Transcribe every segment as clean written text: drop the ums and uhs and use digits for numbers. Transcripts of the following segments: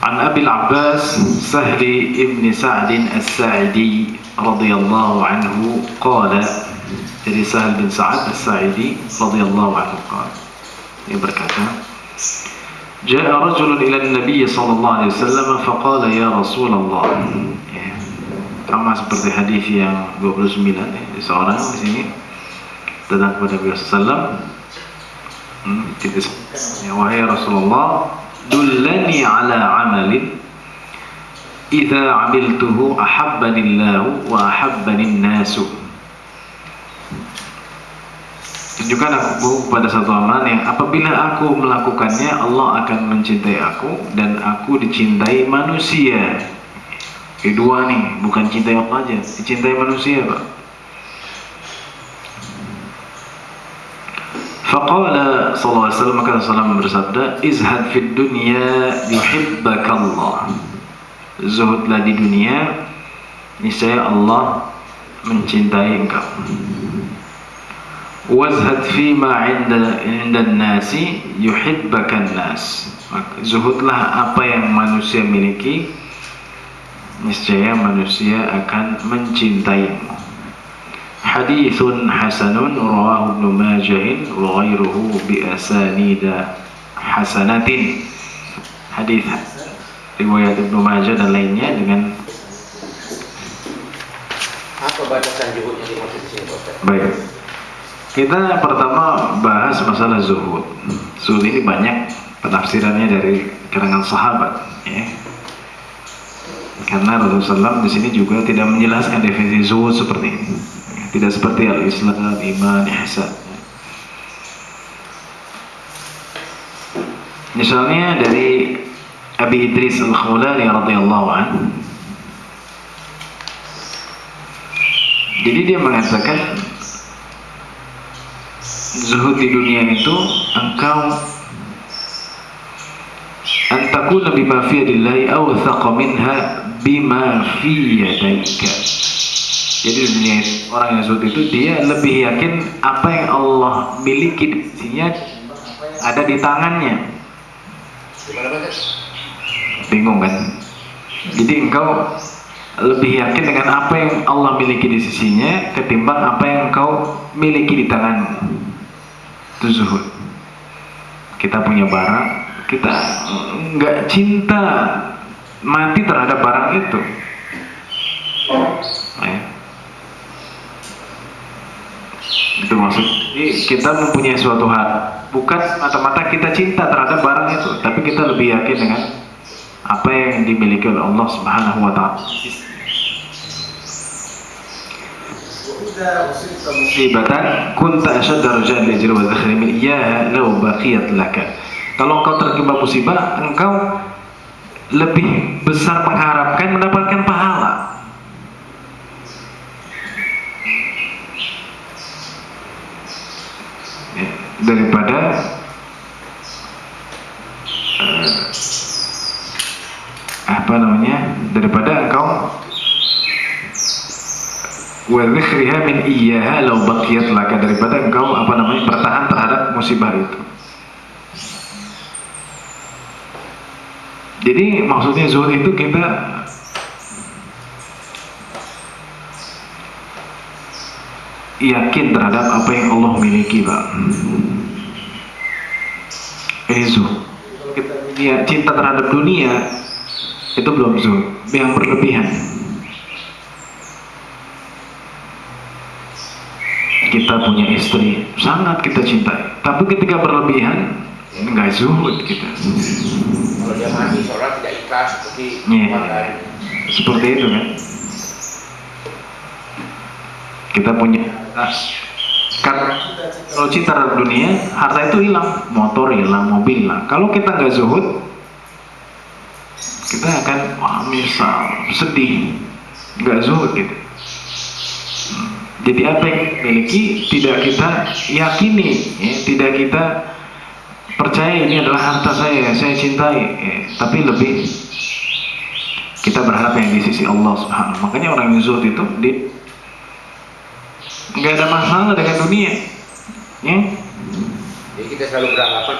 An Abil Abbas Sahli ibn Sa'din As-Sa'idi radhiyallahu anhu qala, dari Sahal bin Sa'ad As-Sa'idi radhiyallahu anhu qala, dia berkata, Ja'a rajulun ila an-nabiy sallallahu alaihi wasallam faqala ya Rasulullah. Ya, sama seperti hadis yang 29 ya, seorang di sini datang kepada Nabi sallallahu alaihi wasallam, wahai Rasulullah, dullani ala amalin idza amiltuhu ahabbani Allah wa ahabbani an-nasu. Tunjukkan aku pada satu amalan yang apabila aku melakukannya Allah akan mencintai aku dan aku dicintai manusia. Kedua nih, bukan cintai Allah aja, dicintai manusia, Pak. Faqala sallallahu alaihi wasallam, maka Rasulullah bersabda, izhad fid dunya yuhibbakallah. Zuhudlah di dunia, niscaya Allah mencintai engkau. Wazhad fima 'inda an-nasi yuhibbakan nas. Zuhudlah apa yang manusia miliki, niscaya manusia akan mencintaimu. Hadithun hasanun rawahu Ibnu Majah wa ghairuhu bi asanida hasanatin. Hadis riwayat Ibnu Majah dan lainnya dengan apa batasan zuhud yang dimaksud di sini, Pak? Baik. Kita pertama bahas masalah zuhud. Zuhud ini banyak penafsirannya dari kalangan sahabat, ya. Karena Rasulullah SAW di sini juga tidak menjelaskan definisi zuhud seperti ini. Tidak seperti al-Islam, iman, ihsan. Misalnya dari Abi Idris Al-Khawlani radhiyallahu anhu. Jadi dia mengatakan zuhud di dunia itu engkau antakuna bima fi yadillahi awthaqa minha bima fi yadayka. Jadi di dunia orang yang zuhud itu dia lebih yakin apa yang Allah miliki di sisinya ada di tangannya. Bingung kan? Jadi engkau lebih yakin dengan apa yang Allah miliki di sisinya ketimbang apa yang engkau miliki di tanganmu. Itu zuhud. Kita punya barang, kita nggak cinta mati terhadap barang itu. Ya. Itu maksud. Jadi kita mempunyai suatu hal, bukan mata-mata kita cinta terhadap barang itu, tapi kita lebih yakin dengan apa yang dimiliki oleh Allah Subhanahu wa taala. Musibatan kunta ashadda raja'a li ajri wa dhakhri min iyyaha law baqiyat laka. Kalau engkau tertimpa musibah, engkau lebih besar mengharapkan mendapatkan pahala daripada daripada engkau wa dhikhriha min iyyaha law baqiyat laka, daripada engkau bertahan terhadap musibah itu. Jadi maksudnya zuhud itu kita yakin terhadap apa yang Allah miliki, Pak. Ini zuhud. Kalau kita cinta terhadap dunia, itu belum zuhud, yang berlebihan. Kita punya istri, sangat kita cintai, tapi ketika berlebihan, enggak zuhud kita. Kalau dia mati sholat tidak ikhlas seperti seperti itu kan. Kita punya kalau cinta terhadap dunia, harta itu hilang, motor hilang, mobil hilang. Kalau kita nggak zuhud, kita akan misal sedih, nggak zuhud gitu. Jadi apa yang dimiliki tidak kita yakini, ya, tidak kita percaya ini adalah harta saya cintai, ya, tapi lebih kita berharap yang di sisi Allah Subhanahu. Makanya orang yang zuhud itu nggak ada masalah dengan dunia, ya. Jadi kita selalu beranggapan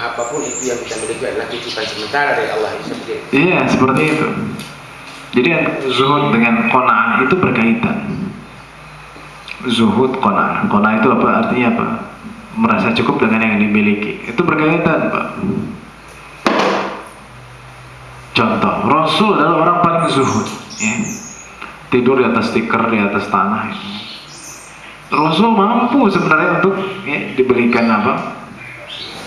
apapun itu yang kita miliki adalah titipan sementara dari Allah. Seperti itu. Iya, seperti itu. Jadi zuhud dengan qanaah itu berkaitan. Zuhud qanaah. Qanaah itu apa? Artinya apa? Merasa cukup dengan yang dimiliki. Itu berkaitan, Pak. Contoh, Rasul adalah orang paling zuhud, ya. Tidur di atas tikar, di atas tanah. Rasul mampu sebenarnya untuk diberikan apa?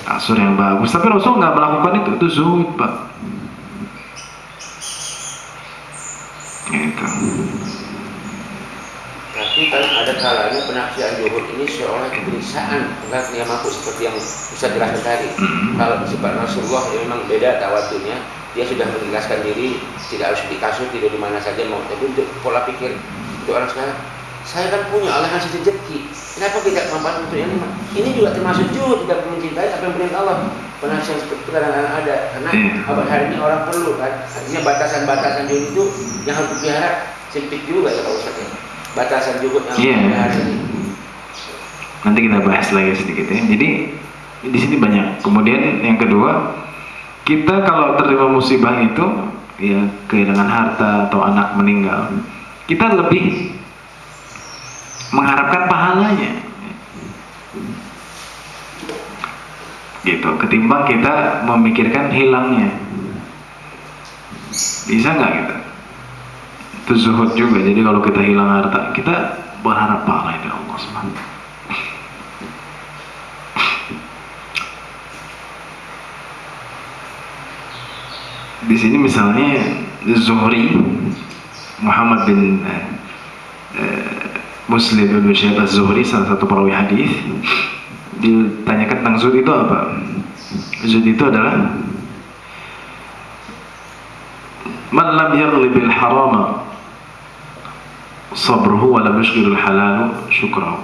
Kasur yang bagus, tapi Rasul nggak melakukan itu zuhud, Pak. Gitu. Tapi kan ada kalanya penafsiran zuhud ini seolah kebiasaan, enggak yang mampu seperti yang bisa jelaskan tadi. Kalau sifat Rasulullah ya memang beda tawadhunya, dia sudah menjelaskan diri, tidak harus di kasur, tidur di mana saja mau. Tapi untuk pola pikir untuk orang sekarang, saya kan punya, Allah kasih rezeki. Kenapa tidak memanfaatkan untuk yang lima? Ini juga termasuk zuhud, tidak mencintai apa yang perintah Allah. Penafsiran seperti itu kadang-kadang ada, karena abad hari ini orang perlu kan. Artinya batasan-batasan zuhud itu yang harus dipelihara sempit juga ya Pak Ustaz ya. Batasan zuhud yang harus ini. Nanti kita bahas lagi sedikit ya. Jadi di sini banyak. Kemudian yang kedua, kita kalau terima musibah itu, ya kehilangan harta atau anak meninggal, kita lebih mengharapkan pahalanya, gitu, ketimbang kita memikirkan hilangnya. Bisa nggak kita? Itu zuhud juga. Jadi kalau kita hilang harta, kita berharap pahala dari Allah Subhanahu. Di sini misalnya Zuhri Muhammad bin Muslim bin Syihab Az-Zuhri, salah satu perawi hadis, ditanyakan tentang zuhud itu apa? Zuhud itu adalah man lam yaghli bil harama sabruhu wa lam yushghilul halalu syukrahu.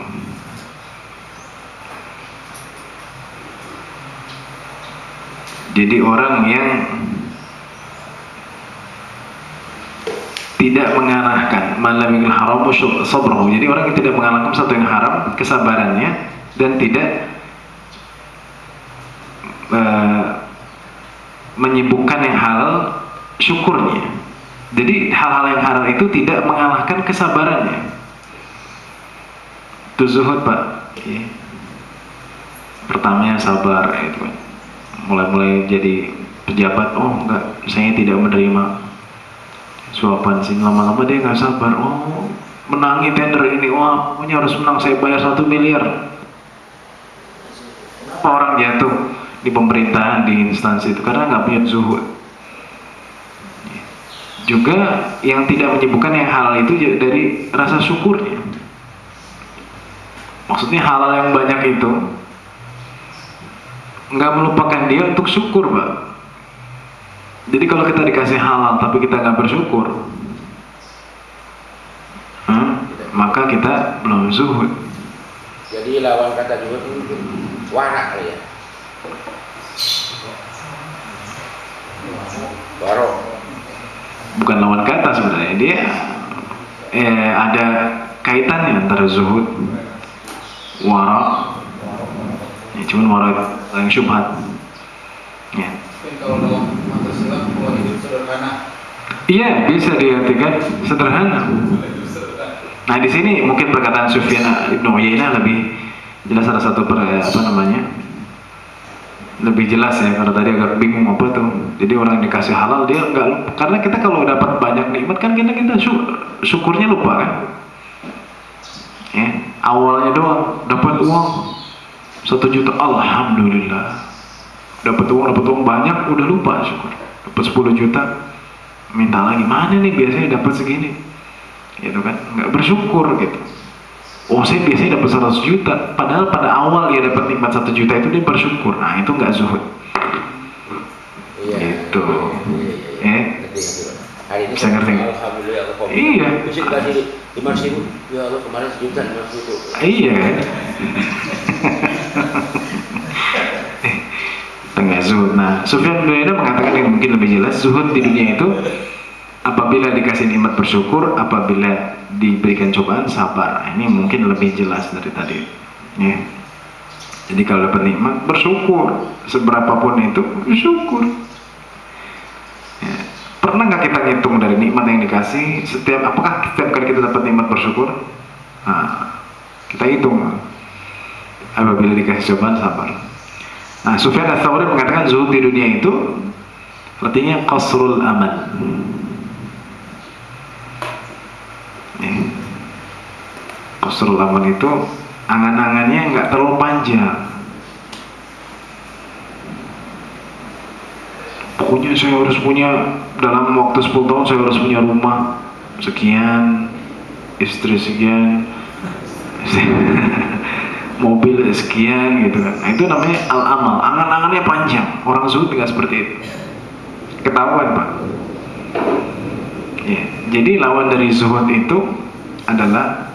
Jadi orang yang tidak mengalahkan malamil haram sabrahu. Jadi orang yang tidak mengalahkan sesuatu yang haram, kesabarannya, dan tidak menyibukkan yang halal, syukurnya. Jadi hal-hal yang halal itu tidak mengalahkan kesabarannya. Itu zuhud, Pak. Ya. Pertamanya sabar, itu kan. Mulai jadi pejabat, oh enggak, saya tidak menerima suapan sih. Lama-lama dia nggak sabar, oh menangi tender ini, wah punya harus menang, saya bayar 1 miliar. Kenapa orang jatuh di pemerintahan, di instansi itu? Karena nggak punya zuhud. Juga yang tidak menyibukkan yang halal itu dari rasa syukurnya. Maksudnya halal yang banyak itu nggak melupakan dia untuk syukur, Pak. Jadi kalau kita dikasih halal tapi kita nggak bersyukur, maka kita belum zuhud. Jadi lawan kata zuhud itu wara kali ya. Waro. Bukan lawan kata sebenarnya, dia ada kaitannya antara zuhud, wara. Ya, cuman wara yang syubhat. Ya. Kalau dalam mata Islam pola hidup sederhana. Iya, bisa diartikan sederhana. Nah, di sini mungkin perkataan Sufyan Ibn Uyainah lebih jelas, salah satu lebih jelas ya, karena tadi agak bingung apa tuh. Jadi orang yang dikasih halal dia enggak, karena kita kalau dapat banyak nikmat kan kita syukurnya lupa kan. Ya, awalnya doang dapat uang 1 juta, alhamdulillah. Dapat uang banyak, udah lupa syukur. Dapat 10 juta, minta lagi, mana nih biasanya dapat segini, gitu kan? Nggak bersyukur gitu. Oh, saya biasanya dapat 100 juta, padahal pada awal dia dapat nikmat 1 juta itu dia bersyukur. Nah, itu nggak zuhud. Iya. Gitu. Iya. Hari ini bisa ngerti. Alhamdulillah aku komplain. Iya. Bisa dikasih 5.000, ya Allah kemarin 1 juta 50. Iya. Tengah zuhud. Nah, Sufyan bin Uyainah mengatakan yang mungkin lebih jelas, zuhud di dunia itu apabila dikasih nikmat bersyukur, apabila diberikan cobaan sabar. Ini mungkin lebih jelas dari tadi. Ya. Jadi kalau dapat nikmat bersyukur, seberapapun itu bersyukur. Ya. Pernah nggak kita ngitung dari nikmat yang dikasih? Apakah setiap kali kita dapat nikmat bersyukur? Nah, kita hitung. Apabila dikasih cobaan sabar. Nah, Sufyan Ats-Tsauri mengatakan zuhud di dunia itu artinya qasrul amal. Qasrul amal itu angan-angannya nggak terlalu panjang. Pokoknya saya harus punya dalam waktu 10 tahun saya harus punya rumah sekian, istri sekian, mobil sekian gitu kan. Nah, itu namanya al-amal. Angan-angannya panjang. Orang zuhud nggak seperti itu. Ketahuan Pak. Ya, jadi lawan dari zuhud itu adalah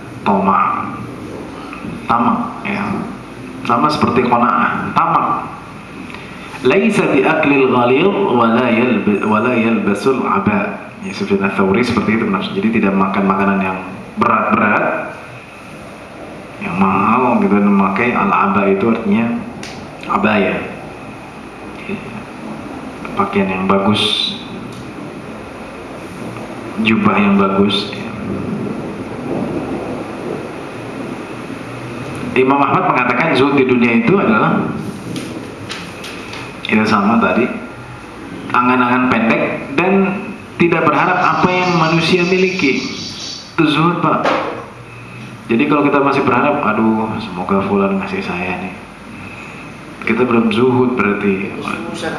tamak, ya. Sama seperti qanaah, tamak. Laisa bi aklil ghalil wala yalbasul aba. Ya, Sufyan Ats-Tsauri seperti itu benar. Jadi tidak makan makanan yang berat-berat, yang mahal gitu, dan memakai al-aba itu artinya abaya. Pakaian yang bagus, jubah yang bagus. Imam Ahmad mengatakan zuhud di dunia itu adalah itu sama tadi, angan-angan pendek dan tidak berharap apa yang manusia miliki. Itu zuhud Pak. Jadi kalau kita masih berharap, aduh semoga fulan ngasih saya nih, kita belum zuhud berarti. Usah.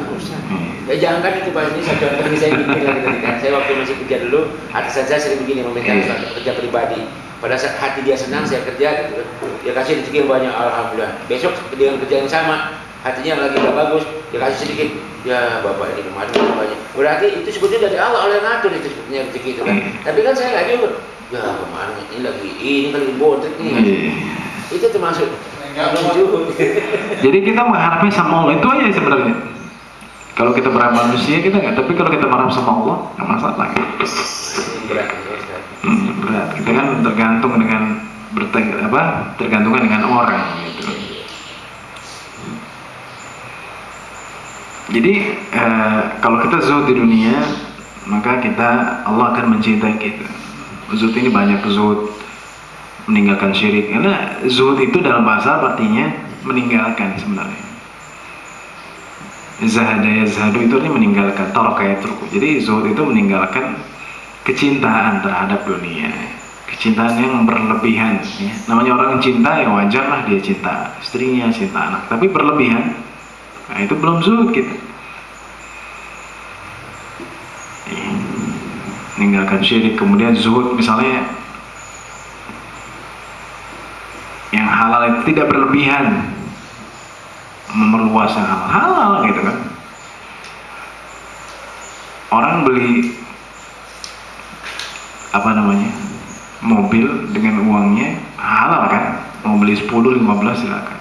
Ya jangan kan itu Pak, ini saya contohnya saya bikin lagi tadi kan. Saya waktu masih kerja dulu, atasan saya sering begini meminta kerja pribadi. Pada saat hati dia senang saya kerja gitu, dia kasih rezeki yang banyak, alhamdulillah. Besok dengan kerja yang sama, hatinya lagi gak bagus, dia kasih sedikit, ya bapak ini kemarin banyak. Berarti itu sebetulnya dari Allah yang ngatur itu sebetulnya rezeki itu kan. Tapi kan saya nggak jujur, ya kemarin ini kali bontek nih. Itu termasuk jujur. Jadi kita mengharapnya sama Allah itu aja sebenarnya. Kalau kita berharap manusia kita nggak, tapi kalau kita berharap sama Allah nggak masalah. Berat. Kita kan tergantung dengan tergantungan dengan orang gitu. Jadi kalau kita zuhud di dunia, maka Allah akan mencintai kita. Zuhud ini banyak, zuhud meninggalkan syirik. Karena zuhud itu dalam bahasa artinya meninggalkan sebenarnya. Zahada yazhadu itu artinya meninggalkan, taraka yatruku. Jadi zuhud itu meninggalkan kecintaan terhadap dunia, kecintaan yang berlebihan. Ya. Namanya orang cinta ya wajar lah dia cinta istrinya, cinta anak. Tapi berlebihan, nah itu belum zuhud kita. Ya. Meninggalkan syirik, kemudian zuhud misalnya yang halal itu tidak berlebihan, memerluas yang halal gitu kan. Orang beli mobil dengan uangnya halal kan, mau beli 10-15 silakan,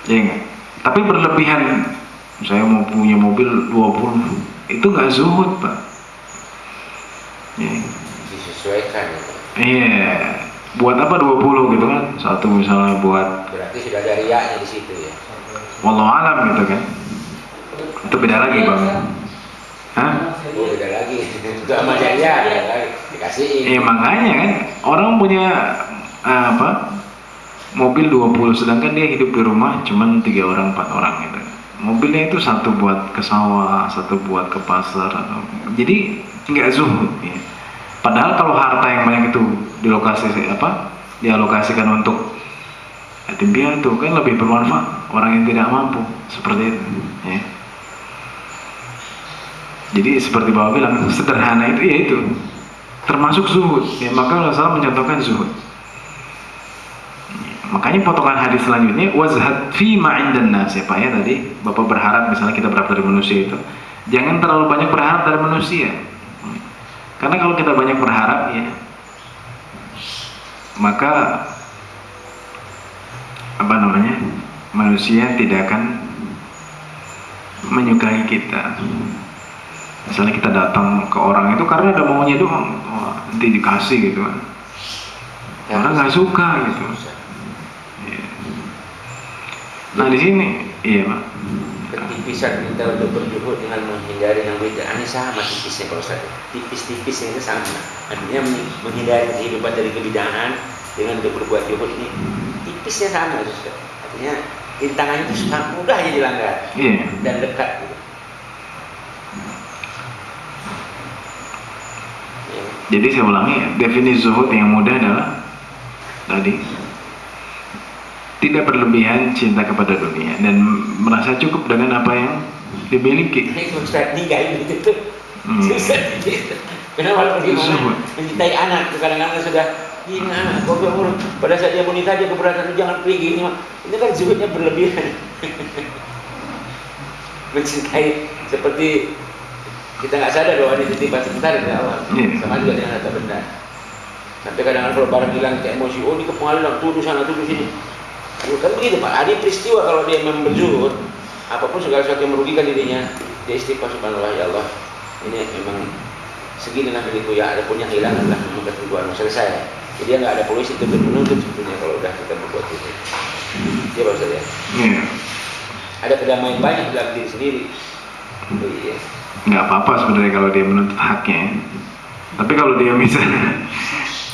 ya enggak. Tapi berlebihan, saya mau punya mobil 20, itu nggak zuhud Pak. Ya. Disesuaikan. Iya, buat apa 20 gitu kan? Satu misalnya buat. Berarti sudah ada riyanya di situ ya. Wallahu alam gitu kan. Itu beda lagi Bang. Hah? Oh, beda lagi. Itu sama jaya dikasihin. Makanya kan orang punya mobil 20, sedangkan dia hidup di rumah cuman 3 orang 4 orang gitu. Mobilnya itu satu buat ke sawah, satu buat ke pasar, jadi nggak zuhud ya. Padahal kalau harta yang banyak itu dialokasikan untuk yatim piatu kan lebih bermanfaat orang yang tidak mampu, seperti itu ya. Jadi seperti Bapak bilang, sederhana itu ya itu termasuk zuhud ya. Maka Rasulullah mencontohkan zuhud. Makanya potongan hadis selanjutnya, wazhad fi ma 'indan nas ya Pak ya. Tadi Bapak berharap misalnya kita berharap dari manusia itu, jangan terlalu banyak berharap dari manusia. Karena kalau kita banyak berharap ya, maka manusia tidak akan menyukai kita. Misalnya kita datang ke orang itu karena ada maunya doang, nanti dikasih gitu kan. Orang nggak suka gitu. Ya. Nah di sini, iya Pak. Ketipisan kita untuk berjuhud dengan menghindari yang beda, ini sama tipisnya kalau saya. Tipis-tipisnya itu sama. Artinya menghindari kehidupan dari kebidahan dengan untuk berbuat juhud ini tipisnya sama, Ustaz. Artinya rintangannya itu sangat mudah aja dilanggar dan dekat. Gitu. Ya. Jadi saya ulangi, definisi zuhud yang mudah adalah tadi tidak berlebihan cinta kepada dunia dan merasa cukup dengan apa yang dimiliki. Ini Ustaz nikah itu tuh. Kenapa pergi mencintai anak? Kadang-kadang sudah ini anak, pada saat dia menikah dia keberatan jangan pergi ini kan zuhudnya berlebihan. Mencintai seperti kita nggak sadar bahwa ini titipan sebentar dari Allah. Sama juga dengan harta benda. Sampai kadang-kadang kalau barang hilang ke emosi, oh ini ke pengadilan, tuduh sana, tuduh sini. Kan begitu Pak, ada peristiwa kalau dia memang berzuhud, apapun segala sesuatu yang merugikan dirinya, dia istighfar subhanallah ya Allah, ini memang segini lah begitu ya, ada pun yang hilang adalah memang ketentuan selesai. Jadi dia nggak ada polisi untuk menuntut sebetulnya kalau udah kita berbuat itu. Dia baru saja. Ada kedamaian banyak dalam diri sendiri. Iya. Nggak apa-apa sebenarnya kalau dia menuntut haknya. Tapi kalau dia misalnya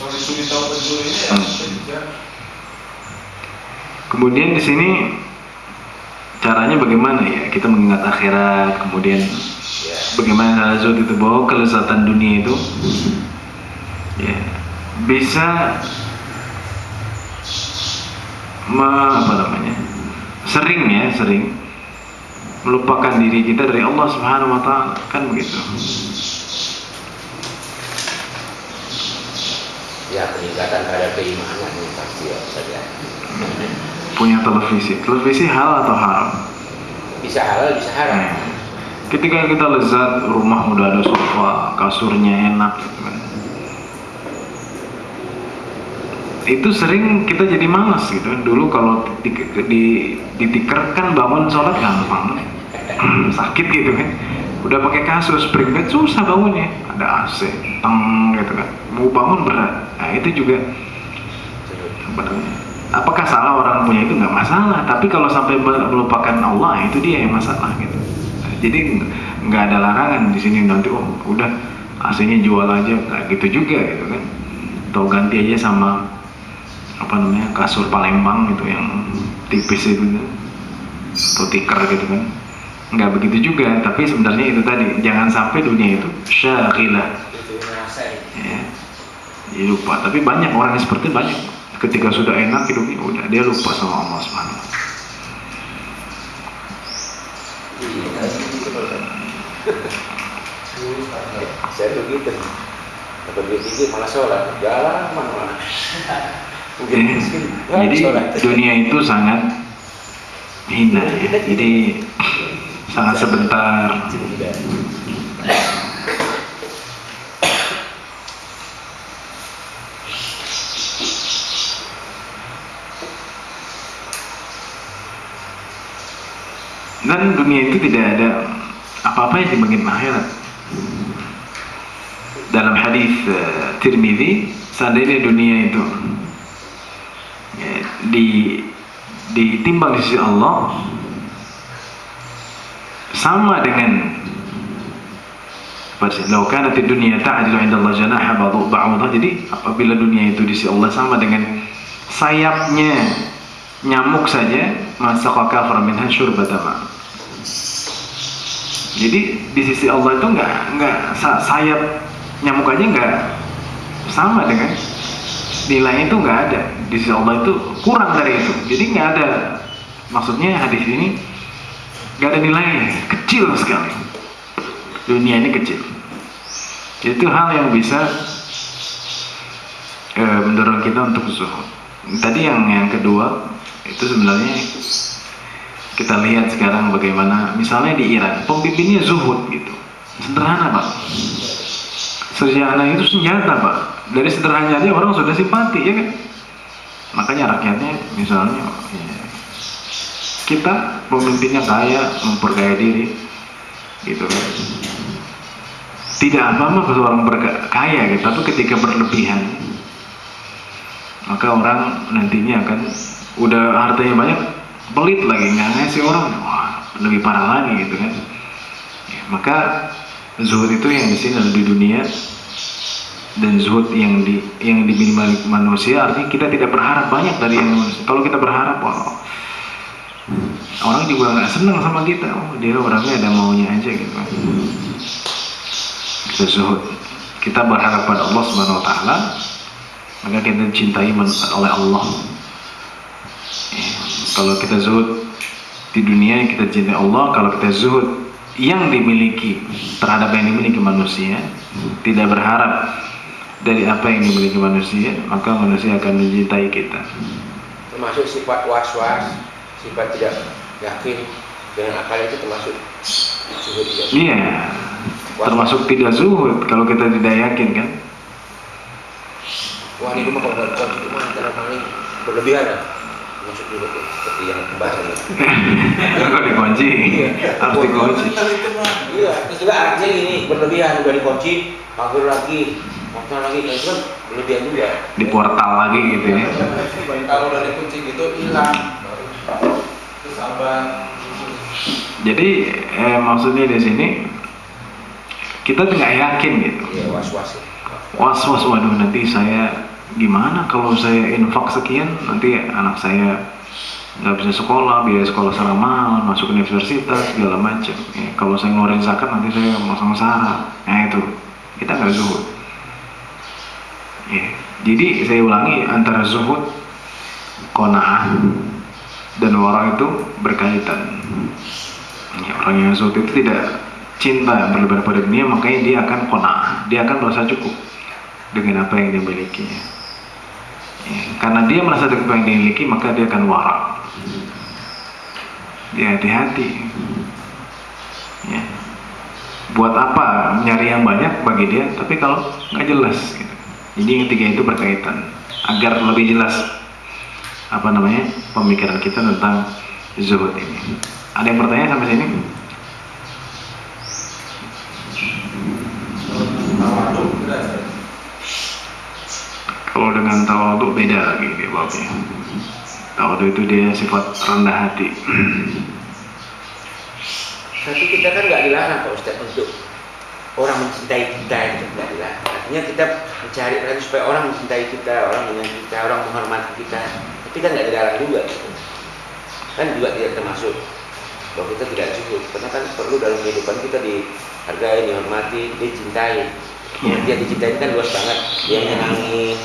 Kalau itu tahu betul ini ya. Kemudian di sini caranya bagaimana ya? Kita mengingat akhirat, kemudian bagaimana cara zuhud itu bahwa kelezatan dunia itu ya bisa sering melupakan diri kita dari Allah Subhanahu wa taala, kan begitu. Ya peningkatan terhadap keimanan ini pasti ya saja. Punya televisi halal atau haram? Bisa halal, bisa haram. Ketika kita lezat, rumah udah ada sofa, kasurnya enak, gitu kan. Itu sering kita jadi malas gitu. Dulu kalau ditikerkan bangun sholat gampang, sakit gitu kan. Udah pakai kasur spring bed susah bangunnya, ada AC, gitu kan. Mau bangun berat. Nah itu juga sebenarnya. Apakah salah orang punya itu? Nggak masalah, tapi kalau sampai melupakan Allah itu dia yang masalah gitu. Jadi nggak ada larangan di sini nanti udah AC-nya jual aja, nggak gitu juga gitu kan. Atau ganti aja sama kasur Palembang gitu yang tipis itu atau tikar gitu kan. Nggak begitu juga, tapi sebenarnya itu tadi jangan sampai dunia itu syaghilah. Ya, lupa. Tapi banyak orang yang seperti banyak. Ketika sudah enak hidupnya udah dia lupa sama Allah Subhanahu. Saya begitu. Kalau dia tinggi malah sholat, jalan mana-mana. Jadi dunia itu sangat hina ya. Jadi sangat sebentar. Dan dunia itu tidak ada apa-apa yang dibanding akhirat. Dalam hadis Tirmidzi, seandainya dunia itu ya, ditimbang di sisi Allah sama dengan "Lau kanat ad-dunya ta'dilu 'inda Allah janaha ba'udah." Jadi apabila dunia itu di sisi Allah sama dengan sayapnya nyamuk saja, masaqa kafir minha syurbata ma. Jadi di sisi Allah itu enggak sayap nyamuk aja enggak sama dengan nilainya, itu enggak ada. Di sisi Allah itu kurang dari itu. Jadi enggak ada, maksudnya hadis ini enggak ada nilainya, kecil sekali. Dunia ini kecil. Itu hal yang bisa mendorong kita untuk zuhud. Tadi yang kedua itu sebenarnya kita lihat sekarang bagaimana misalnya di Iran pemimpinnya zuhud gitu, sederhana Pak. Sederhana itu senjata Pak. Dari sederhananya aja orang sudah simpati ya kan. Makanya rakyatnya misalnya ya, kita pemimpinnya kaya, memperkaya diri gitu kan. Tidak apa-apa kalau orang berkaya gitu, tapi ketika berlebihan maka orang nantinya akan udah hartanya banyak pelit lagi, nggak ngasih orang, wah lebih parah lagi gitu kan. Ya, maka zuhud itu yang di sini adalah di dunia, dan zuhud yang dimiliki manusia artinya kita tidak berharap banyak dari yang manusia. Kalau kita berharap, wah, orang juga nggak senang sama kita, oh dia orangnya ada maunya aja gitu. Kita zuhud, kita berharap pada Allah Subhanahu Wa Taala, maka kita dicintai oleh Allah. Ya, kalau kita zuhud di dunia kita cintai Allah, kalau kita zuhud yang dimiliki terhadap yang dimiliki manusia, tidak berharap dari apa yang dimiliki manusia, maka manusia akan mencintai kita. Termasuk sifat was-was, sifat tidak yakin dengan akal itu termasuk zuhud juga. Iya, termasuk tidak zuhud kalau kita tidak yakin kan. Wah ini rumah kalau nggak kunci itu mah antara paling berlebihan ya. Masuk zuhud ya, seperti yang pembahasan itu. Kalau dikunci, harus dikunci. Iya, terus juga artinya gini, berlebihan udah dikunci, pagar lagi, motor lagi, itu kan berlebihan juga. Di portal lagi gitu ya. Kalau udah dikunci gitu hilang, terus sabar. Jadi maksudnya di sini kita nggak yakin gitu. Iya, was-was ya. Was-was, waduh nanti saya gimana kalau saya infak sekian, nanti anak saya nggak bisa sekolah, biaya sekolah serah mahal, masuk universitas segala macam. Ya, kalau saya ngeluarin zakat nanti saya mau sengsara. Nah itu kita nggak zuhud. Ya, jadi saya ulangi, antara zuhud, qanaah dan wara itu berkaitan. Ya, orang yang zuhud itu tidak cinta berlebihan pada dunia, makanya dia akan qanaah, dia akan merasa cukup dengan apa yang dia miliki. Ya, karena dia merasa cukup apa yang dia miliki, maka dia akan wara. Dia hati-hati. Ya. Buat apa nyari yang banyak bagi dia, tapi kalau nggak jelas. Gitu. Jadi yang tiga itu berkaitan. Agar lebih jelas pemikiran kita tentang zuhud ini. Ada yang bertanya sampai sini? Kalau dengan tawadhu beda lagi dia babnya. Tawadhu itu dia sifat rendah hati. Tapi kita kan nggak dilarang Pak Ustadz untuk orang mencintai kita, itu nggak dilarang. Artinya kita mencari supaya orang mencintai kita, orang menyayangi kita, orang menghormati kita. Tapi kan nggak dilarang juga. Gitu. Kan juga tidak termasuk bahwa kita tidak zuhud. Karena kan perlu dalam kehidupan kita dihargai, dihormati, dicintai. Dia dicintai kan luas banget. Dia menyenangi,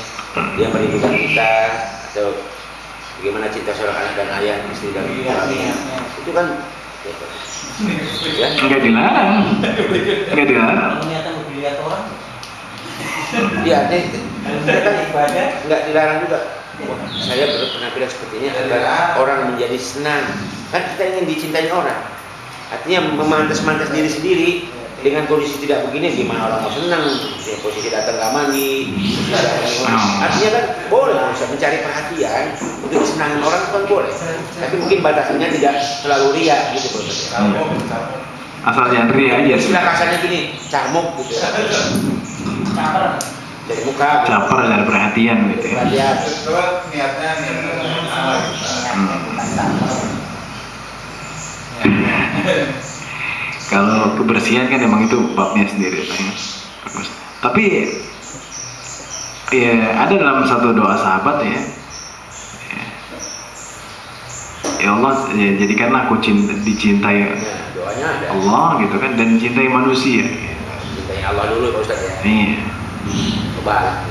dia merindukan kita, atau bagaimana cinta seorang anak dan ayah, istri dan suaminya. Itu kan ya. Nggak dilarang. Nggak dilarang. Iya, kita kan ibadah nggak dilarang juga. Saya berpenampilan seperti ini agar orang menjadi senang. Kan kita ingin dicintai orang. Artinya memantas-mantas diri sendiri. Dengan kondisi tidak begini, gimana orang mau senang? Ya, posisi datang gak mandi, artinya kan boleh bisa mencari perhatian untuk kesenangan orang kan boleh. Tapi mungkin batasannya tidak terlalu riak gitu bro. Asal jangan riak aja. Istilah kasarnya gini, carmuk gitu. Caper dari muka. Caper dari perhatian gitu ya. Perhatian. Niatnya Kalau kebersihan kan emang itu babnya sendiri, tapi ya ada dalam satu doa sahabat ya Allah ya, jadikanlah aku dicintai Allah gitu kan, dan cintai manusia. Cintai Allah dulu Pak Ustaz ya. Iya. Coba.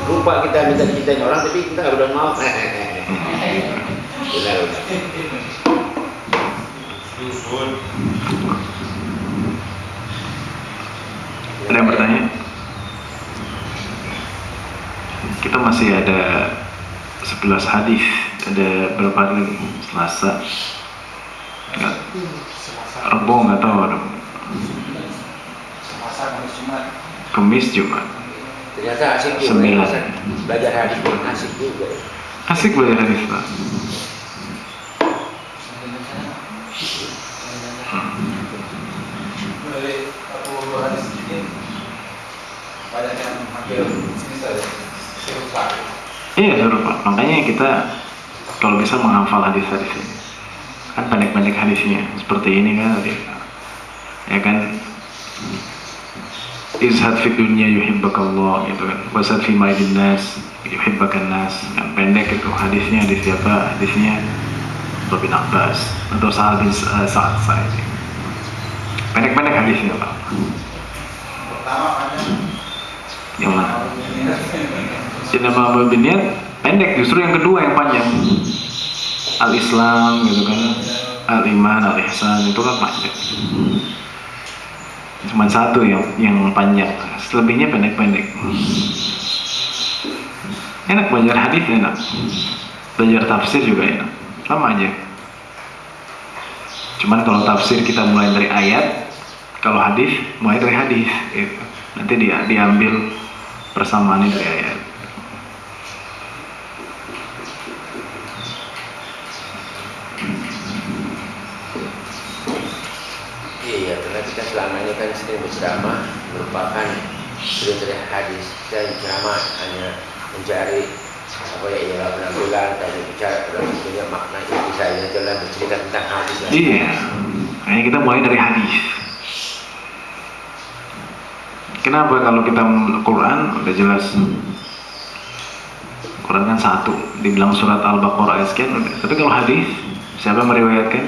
Lupa kita minta dicintai orang tapi kita nggak udah mau. Benar. Ada yang bertanya? Kita masih ada 11 hadis. Ada berapa hari lagi? Selasa, Rabu nggak tahu. Kamis, Jumat. Ternyata asik juga. 9. Belajar hadis pun asik juga. Asik belajar hadis Pak. Dari 40 hadis ini banyak yang hampir serupa. Iya serupa. Makanya kita kalau bisa menghafal hadis-hadis ini. Kan pendek-pendek hadisnya seperti ini kan, ya kan, izhad fi dunya yuhibbakallah gitu kan, wasad fi ma'idin nas yuhibbakan nas. Kan pendek itu hadisnya. Hadis siapa? Hadisnya Ibn Abbas atau Sa'ad bin Sa'ad Sa'idi. Pendek-pendek hadisnya Pak. Pertama panjang. Yang mana? Innama biniat pendek, justru yang kedua yang panjang. Al-Islam gitu kan, Al-Iman, Al-Ihsan itu kan panjang. Cuma satu yang panjang, selebihnya pendek-pendek. Enak belajar hadis, enak. Belajar tafsir juga enak, sama aja. Cuman kalau tafsir kita mulai dari ayat, kalau hadis mulai dari hadis gitu. Nanti diambil persamaannya dari ayat. Iya, karena kita selama ini kan sering berceramah merupakan sering dari hadis. Kita ceramah hanya mencari apa ya, ialah penampilan dan bicara pada sebetulnya makna inti saya jalan bercerita tentang hadis. Iya, hanya kita mulai dari hadis. Kenapa? Kalau kita Quran udah jelas. Quran kan satu, dibilang surat Al-Baqarah ayat sekian udah. Tapi kalau hadis, siapa yang meriwayatkan?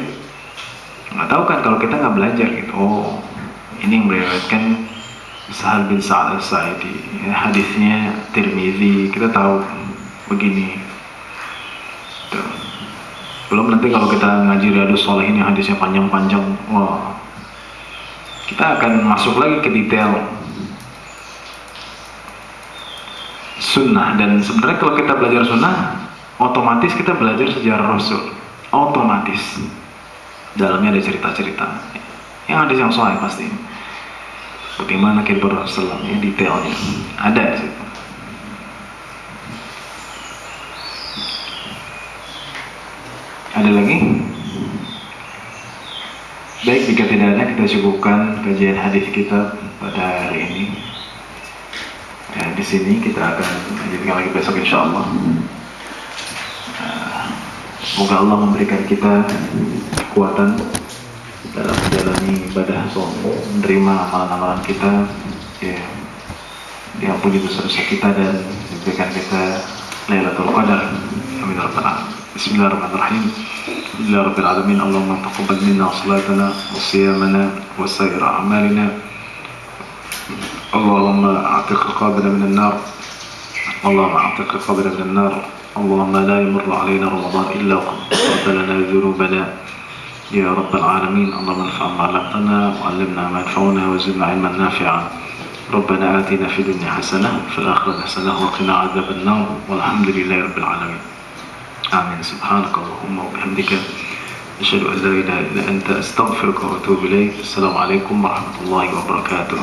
Nggak tahu kan kalau kita nggak belajar gitu. Oh, ini yang meriwayatkan Sahal bin Sa'ad As-Sa'idi. Ya, hadisnya Tirmizi, kita tahu begini. Tuh. Belum nanti kalau kita ngaji Riyadhus Shalihin yang hadisnya panjang-panjang, wah, kita akan masuk lagi ke detail sunnah. Dan sebenarnya kalau kita belajar sunnah, otomatis kita belajar sejarah Rasul, otomatis. Dalamnya ada cerita-cerita yang hadis yang sahih pasti. Bagaimana kehidupan Rasulullah, ya, detailnya ada di situ. Ada lagi? Baik, jika tidak ada, kita cukupkan kajian hadis kita pada hari ini. Ya, di sini kita akan lanjutkan lagi besok insya Allah. Semoga Allah memberikan kita kekuatan dalam menjalani ibadah sholat, menerima amalan-amalan kita, ya, diampuni dosa-dosa kita dan diberikan kita Lailatul Qadar. Amin ya rabbal alamin. Bismillahirrahmanirrahim. Alhamdulillahirabbil alamin. Allahumma taqabbal minna salatana wa siyamana wa sa'ir a'malina. Allahumma a'tiq raqabana minan nar. Allahumma a'tiq raqabana minan nar. اللهم لا يمر علينا رمضان إلا وقد غفرت لنا ذنوبنا يا رب العالمين. اللهم انفعنا ما علمتنا وعلمنا ما ينفعنا وزدنا علما نافعا. ربنا آتنا في الدنيا حسنة وفي الآخرة حسنة وقنا عذاب النار والحمد لله رب العالمين. آمين. سبحانك اللهم وبحمدك أشهد أن لا إله إلا أنت أستغفرك وأتوب إليك. السلام عليكم ورحمة الله وبركاته.